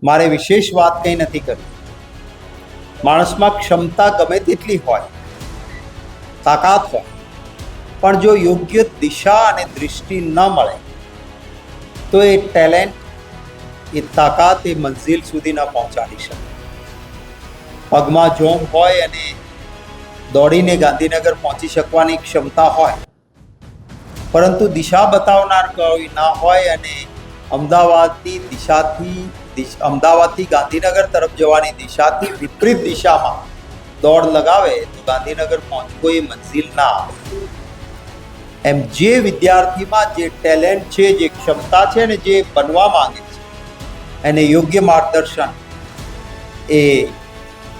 મારે વિશેષ વાત કંઈ નથી કરવી. માણસમાં ક્ષમતા ગમે તેટલી હોય, તાકાત હોય, પણ જો યોગ્ય દિશા અને દૃષ્ટિ ન મળે તો એ ટેલેન્ટ, એ તાકાત એ મંઝિલ સુધી ન પહોંચાડી શકે. પગમાં જોમ હોય અને દોડીને ગાંધીનગર પહોંચી શકવાની ક્ષમતા હોય, પરંતુ દિશા બતાવનાર કોઈ ના હોય અને અમદાવાદથી ગાંધીનગર તરફ જવાની દિશાથી વિપરીત દિશામાં દોડ લગાવે તો ગાંધીનગર પહોંચવું એ મંઝિલ ના આવે. એમ જે વિદ્યાર્થીમાં જે ટેલેન્ટ છે, જે ક્ષમતા છે ને જે બનવા માંગે છે, એને યોગ્ય માર્ગદર્શન એ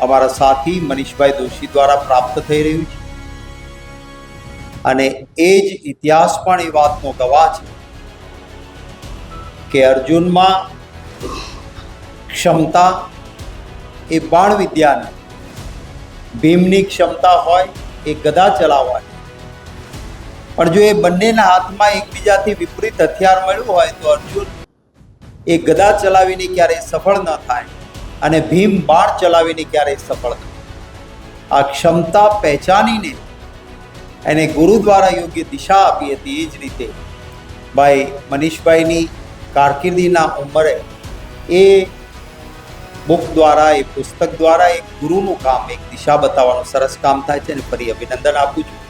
અમારા સાથી મનીષભાઈ દોશી દ્વારા પ્રાપ્ત થઈ રહ્યું છે. અને એ જ ઇતિહાસ પણ એ વાતનો ગવાહ છે કે અર્જુનમાં ક્ષમતા એ બાણ વિદ્યાની, ભીમની ક્ષમતા હોય એ ગદા ચલાવવાની, પણ જો એ બંનેના હાથમાં એકબીજાથી વિપરીત હથિયાર મળ્યું હોય તો અર્જુન એ ગદા ચલાવીને ક્યારેય સફળ ન થાય અને ભીમ બાણ ચલાવીને ક્યારેય સફળ ન થાય. આ ક્ષમતા પહેચાનીને એને ગુરુ દ્વારા યોગ્ય દિશા આપી હતી. એ જ રીતે ભાઈ મનીષભાઈની કારકિર્દીના ઉંમરે એ બુક દ્વારા, એ પુસ્તક દ્વારા એક ગુરુનું કામ, એક દિશા બતાવવાનું સરસ કામ થાય છે. અને ફરી અભિનંદન આપું છું.